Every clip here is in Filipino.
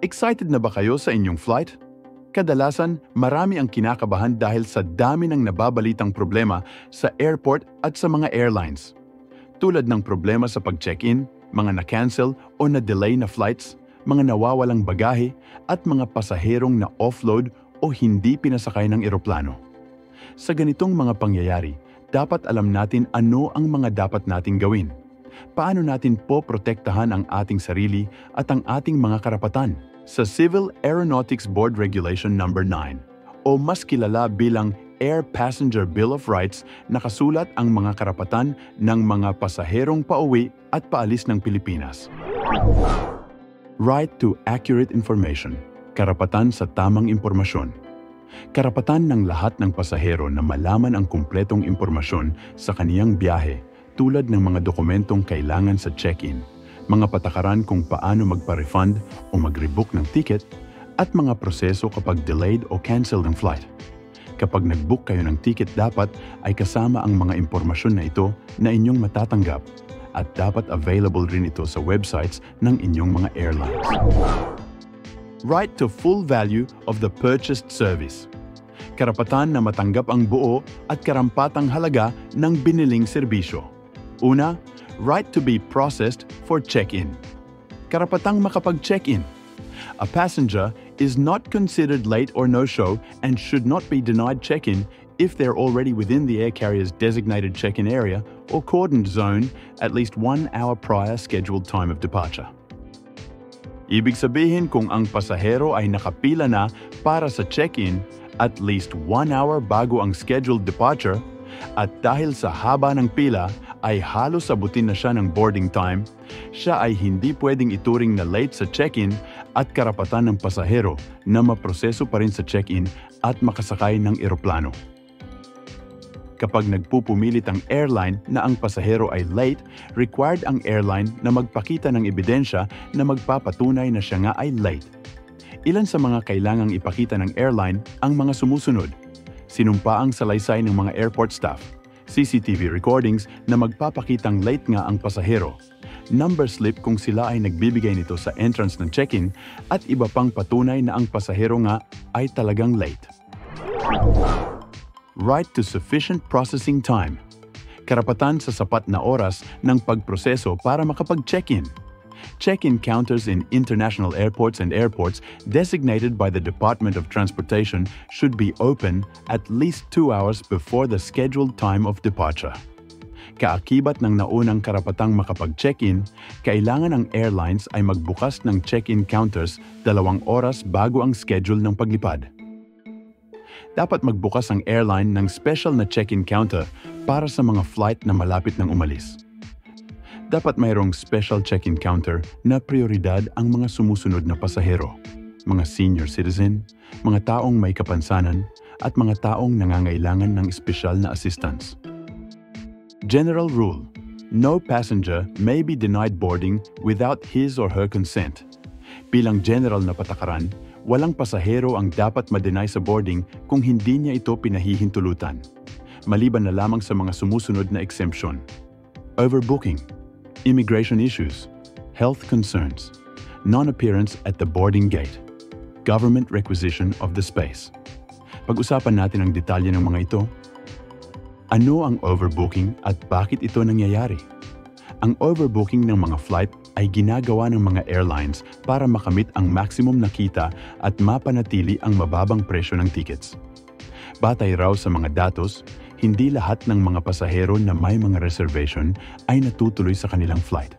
Excited na ba kayo sa inyong flight? Kadalasan, marami ang kinakabahan dahil sa dami ng nababalitang problema sa airport at sa mga airlines. Tulad ng problema sa pag-check-in, mga na-cancel o na-delay na flights, mga nawawalang bagahe at mga pasaherong na-offload o hindi pinasakay ng eroplano. Sa ganitong mga pangyayari, dapat alam natin ano ang mga dapat nating gawin. Paano natin poprotektahan ang ating sarili at ang ating mga karapatan? Sa Civil Aeronautics Board Regulation No. 9 o mas kilala bilang Air Passenger Bill of Rights, nakasulat ang mga karapatan ng mga pasaherong pauwi at paalis ng Pilipinas. Right to accurate information, karapatan sa tamang impormasyon. Karapatan ng lahat ng pasahero na malaman ang kumpletong impormasyon sa kaniyang biyahe tulad ng mga dokumentong kailangan sa check-in, mga patakaran kung paano magpa-refund o mag-rebook ng ticket, at mga proseso kapag delayed o cancel ng flight. Kapag nag-book kayo ng ticket, dapat ay kasama ang mga impormasyon na ito na inyong matatanggap at dapat available rin ito sa websites ng inyong mga airlines. Right to full value of the purchased service. Karapatan na matanggap ang buo at karampatang halaga ng biniling serbisyo. Una, right to be processed for check-in. Karapatang makapag-check-in. A passenger is not considered late or no-show and should not be denied check-in if they're already within the air carrier's designated check-in area or cordoned zone at least 1 hour prior scheduled time of departure. Ibig sabihin, kung ang pasahero ay nakapila na para sa check-in at least 1 hour bago ang scheduled departure at dahil sa haba ng pila ay halos abutin na siya ng boarding time, siya ay hindi pwedeng ituring na late sa check-in at karapatan ng pasahero na maproseso pa rin sa check-in at makasakay ng eroplano. Kapag nagpupumilit ang airline na ang pasahero ay late, required ang airline na magpakita ng ebidensya na magpapatunay na siya nga ay late. Ilan sa mga kailangang ipakita ng airline ang mga sumusunod: sinumpaang salaysay ng mga airport staff, CCTV recordings na magpapakitang late nga ang pasahero, number slip kung sila ay nagbibigay nito sa entrance ng check-in, at iba pang patunay na ang pasahero nga ay talagang late. Right to sufficient processing time. Karapatan sa sapat na oras ng pagproseso para makapag-check-in. Check-in counters in international airports and airports designated by the Department of Transportation should be open at least 2 hours before the scheduled time of departure. Kaakibat ng naunang karapatang makapag-check-in, kailangan ng airlines ay magbukas ng check-in counters 2 oras bago ang schedule ng paglipad. Dapat magbukas ang airline ng special na check-in counter para sa mga flight na malapit ng umalis. Dapat mayroong special check-in counter na prioridad ang mga sumusunod na pasahero, mga senior citizen, mga taong may kapansanan, at mga taong nangangailangan ng espesyal na assistance. General rule: no passenger may be denied boarding without his or her consent. Bilang general na patakaran, walang pasahero ang dapat ma-deny sa boarding kung hindi niya ito pinahihintulutan, maliban na lamang sa mga sumusunod na exemption: overbooking, immigration issues, health concerns, non-appearance at the boarding gate, government requisition of the space. Pag-usapan natin ang detalye ng mga ito. Ano ang overbooking at bakit ito nangyayari? Ang overbooking ng mga flight ay ginagawa ng mga airlines para makamit ang maximum na kita at mapanatili ang mababang presyo ng tickets. Batay raw sa mga datos, hindi lahat ng mga pasahero na may mga reservation ay natutuloy sa kanilang flight.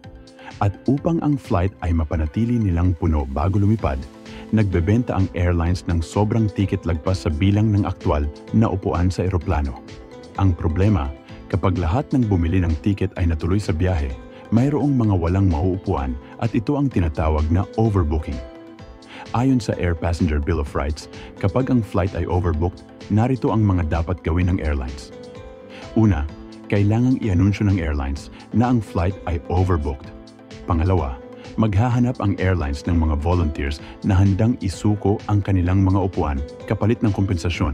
At upang ang flight ay mapanatili nilang puno bago lumipad, nagbebenta ang airlines ng sobrang ticket lagpas sa bilang ng aktwal na upuan sa eroplano. Ang problema, kapag lahat ng bumili ng ticket ay natuloy sa biyahe, mayroong mga walang mauupuan at ito ang tinatawag na overbooking. Ayon sa Air Passenger Bill of Rights, kapag ang flight ay overbooked, narito ang mga dapat gawin ng airlines. Una, kailangang i-anunsyo ng airlines na ang flight ay overbooked. Pangalawa, maghahanap ang airlines ng mga volunteers na handang isuko ang kanilang mga upuan kapalit ng kompensasyon.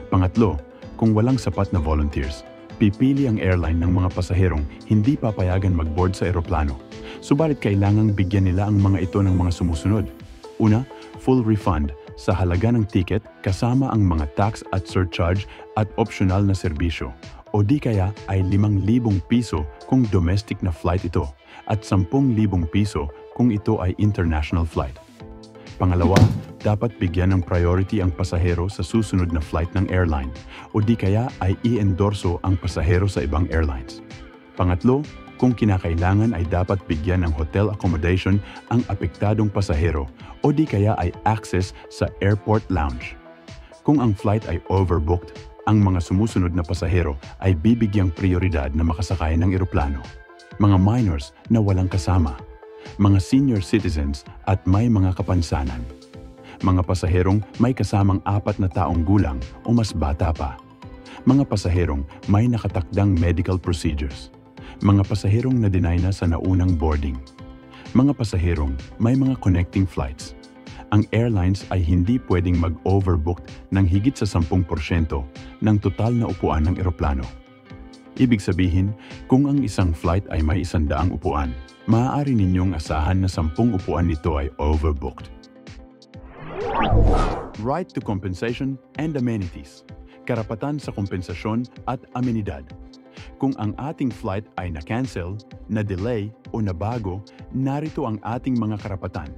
Pangatlo, kung walang sapat na volunteers, pipili ang airline ng mga pasaherong hindi papayagan mag-board sa eroplano. Subalit kailangang bigyan nila ang mga ito ng mga sumusunod: Una, full refund sa halaga ng ticket kasama ang mga tax at surcharge at optional na serbisyo. O di kaya ay 5,000 piso kung domestic na flight ito at 10,000 piso kung ito ay international flight. Pangalawa, dapat bigyan ng priority ang pasahero sa susunod na flight ng airline o di kaya ay i-endorso ang pasahero sa ibang airlines. Pangatlo, kung kinakailangan ay dapat bigyan ng hotel accommodation ang apektadong pasahero o di kaya ay access sa airport lounge. Kung ang flight ay overbooked, ang mga sumusunod na pasahero ay bibigyang prioridad na makasakay ng eroplano. Mga minors na walang kasama, mga senior citizens at may mga kapansanan. Mga pasaherong may kasamang 4 na taong gulang o mas bata pa. Mga pasaherong may nakatakdang medical procedures. Mga pasaherong na-deny na sa naunang boarding. Mga pasaherong may mga connecting flights. Ang airlines ay hindi pwedeng mag-overbooked ng higit sa 10% ng total na upuan ng eroplano. Ibig sabihin, kung ang isang flight ay may 100 upuan, maaari ninyong asahan na 10 upuan nito ay overbooked. Right to compensation and amenities. Karapatan sa kompensasyon at amenidad. Kung ang ating flight ay na-cancel, na-delay o nabago, narito ang ating mga karapatan.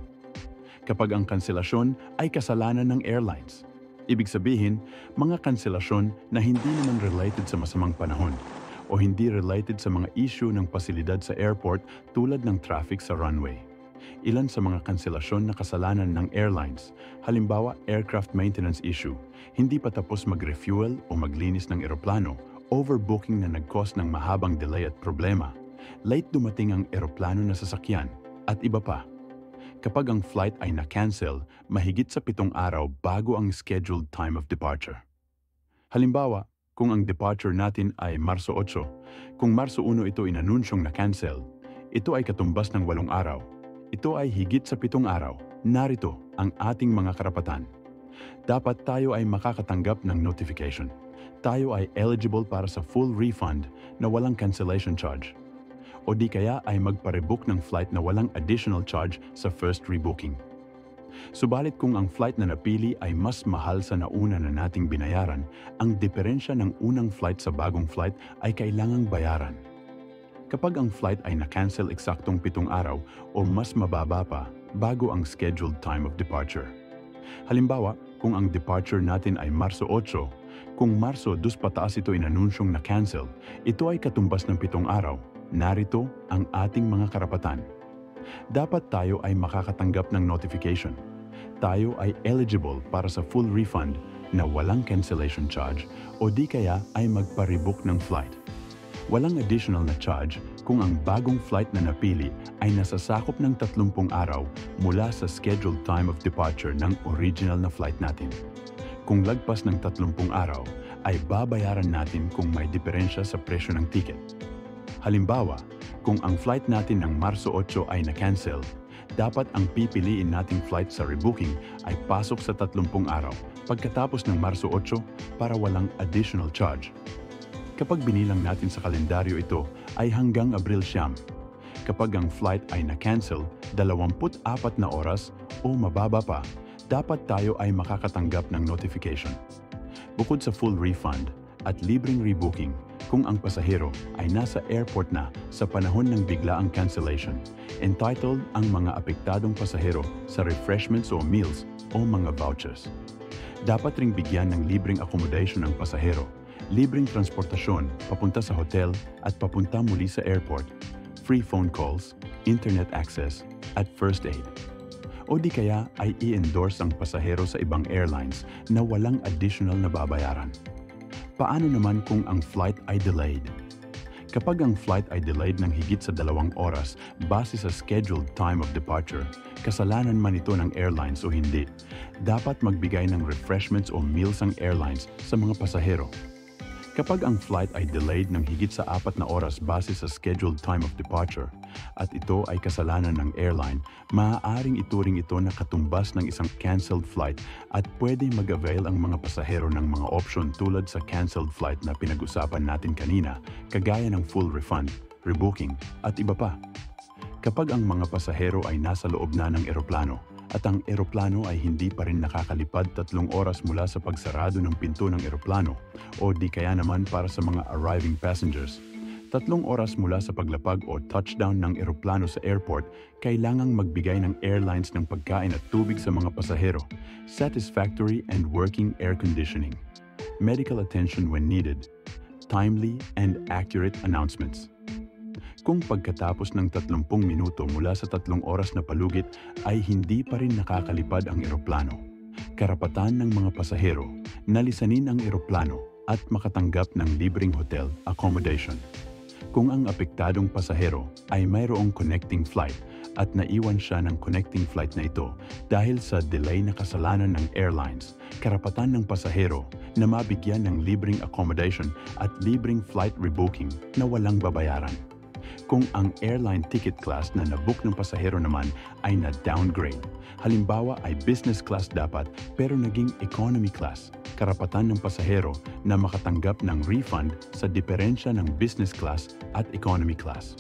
Kapag ang kanselasyon ay kasalanan ng airlines, ibig sabihin, mga kanselasyon na hindi naman related sa masamang panahon o hindi related sa mga issue ng pasilidad sa airport tulad ng traffic sa runway. Ilan sa mga kanselasyon na kasalanan ng airlines, halimbawa aircraft maintenance issue, hindi pa tapos mag-refuel o maglinis ng eroplano, overbooking na nag-cause ng mahabang delay at problema, late dumating ang eroplano na sasakyan, at iba pa. Kapag ang flight ay na-cancel, mahigit sa 7 araw bago ang scheduled time of departure. Halimbawa, kung ang departure natin ay Marso 8, kung Marso 1 ito inanunsyong na-cancel, ito ay katumbas ng 8 araw. Ito ay higit sa 7 araw. Narito ang ating mga karapatan. Dapat tayo ay makakatanggap ng notification. Tayo ay eligible para sa full refund na walang cancellation charge. O di kaya ay magpa-rebook ng flight na walang additional charge sa first rebooking. Subalit kung ang flight na napili ay mas mahal sa nauna na nating binayaran, ang diferensya ng unang flight sa bagong flight ay kailangang bayaran. Kapag ang flight ay na-cancel eksaktong 7 araw o mas mababa pa bago ang scheduled time of departure. Halimbawa, kung ang departure natin ay Marso 8, kung Marso 2 pataas ito inanunsyong na-cancel, ito ay katumbas ng 7 araw. Narito ang ating mga karapatan. Dapat tayo ay makakatanggap ng notification. Tayo ay eligible para sa full refund na walang cancellation charge o di kaya ay magpa-rebook ng flight. Walang additional na charge kung ang bagong flight na napili ay nasasakop ng 30 araw mula sa scheduled time of departure ng original na flight natin. Kung lagpas ng 30 araw, ay babayaran natin kung may diferensya sa presyo ng ticket. Halimbawa, kung ang flight natin ng Marso 8 ay na-cancel, dapat ang pipiliin nating flight sa rebooking ay pasok sa 30 araw pagkatapos ng Marso 8 para walang additional charge. Kapag binilang natin sa kalendaryo ito ay hanggang Abril 9. Kapag ang flight ay na-cancel, 24 na oras o mababa pa, dapat tayo ay makakatanggap ng notification. Bukod sa full refund at libreng rebooking, kung ang pasahero ay nasa airport na sa panahon ng biglaang cancellation, entitled ang mga apektadong pasahero sa refreshments o meals o mga vouchers. Dapat ring bigyan ng libreng accommodation ang pasahero, libreng transportasyon papunta sa hotel at papunta muli sa airport, free phone calls, internet access, at first aid. O di kaya ay i-endorse ang pasahero sa ibang airlines na walang additional na babayaran. Paano naman kung ang flight ay delayed? Kapag ang flight ay delayed ng higit sa 2 oras base sa scheduled time of departure, kasalanan man ito ng airlines o hindi, dapat magbigay ng refreshments o meals ang airlines sa mga pasahero. Kapag ang flight ay delayed ng higit sa 4 na oras base sa scheduled time of departure at ito ay kasalanan ng airline, maaaring ituring ito na katumbas ng isang canceled flight at pwede mag-avail ang mga pasahero ng mga option tulad sa canceled flight na pinag-usapan natin kanina, kagaya ng full refund, rebooking at iba pa. Kapag ang mga pasahero ay nasa loob na ng eroplano at ang eroplano ay hindi pa rin nakakalipad 3 oras mula sa pagsarado ng pinto ng eroplano o di kaya naman para sa mga arriving passengers. 3 oras mula sa paglapag o touchdown ng eroplano sa airport, kailangang magbigay ng airlines ng pagkain at tubig sa mga pasahero, satisfactory and working air conditioning, medical attention when needed, timely and accurate announcements. Kung pagkatapos ng 30 minuto mula sa 3 oras na palugit ay hindi pa rin nakakalipad ang eroplano, karapatan ng mga pasahero na lisanin ang eroplano at makatanggap ng libreng hotel accommodation. Kung ang apektadong pasahero ay mayroong connecting flight at naiwan siya ng connecting flight na ito dahil sa delay na kasalanan ng airlines, karapatan ng pasahero na mabigyan ng libreng accommodation at libreng flight rebooking na walang babayaran. Kung ang airline ticket class na nabook ng pasahero naman ay na-downgrade, halimbawa ay business class dapat pero naging economy class, karapatan ng pasahero na makatanggap ng refund sa diferensya ng business class at economy class.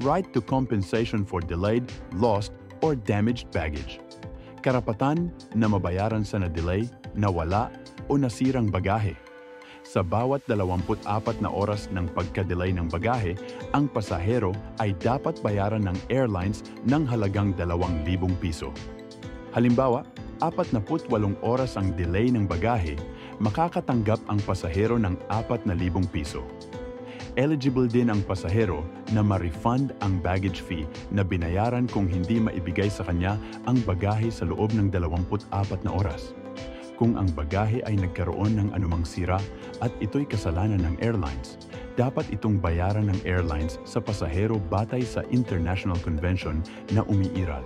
Right to compensation for delayed, lost, or damaged baggage. Karapatan na mabayaran sa na-delay, nawala, o nasirang bagahe. Sa bawat 24 na oras ng pagka-delay ng bagahe, ang pasahero ay dapat bayaran ng airlines ng halagang 2,000 piso. Halimbawa, 48 oras ang delay ng bagahe, makakatanggap ang pasahero ng 4,000 piso. Eligible din ang pasahero na ma-refund ang baggage fee na binayaran kung hindi maibigay sa kanya ang bagahe sa loob ng 24 na oras. Kung ang bagahe ay nagkaroon ng anumang sira at ito'y kasalanan ng airlines, dapat itong bayaran ng airlines sa pasahero batay sa International Convention na umiiral.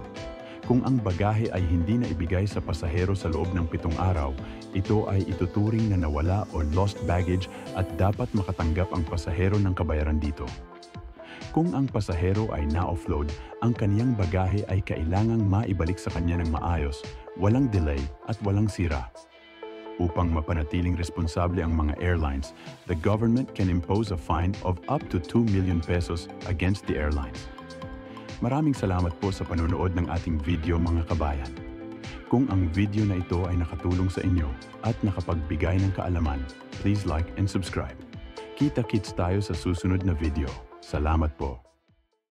Kung ang bagahe ay hindi na ibigay sa pasahero sa loob ng 7 araw, ito ay ituturing na nawala o lost baggage at dapat makatanggap ang pasahero ng kabayaran dito. Kung ang pasahero ay na-offload, ang kaniyang bagahe ay kailangang maibalik sa kanya ng maayos, walang delay at walang sira. Upang mapanatiling responsable ang mga airlines, the government can impose a fine of up to 2 million pesos against the airlines. Maraming salamat po sa panonood ng ating video mga kabayan. Kung ang video na ito ay nakatulong sa inyo at nakapagbigay ng kaalaman, please like and subscribe. Kita-kits tayo sa susunod na video. Salamat po.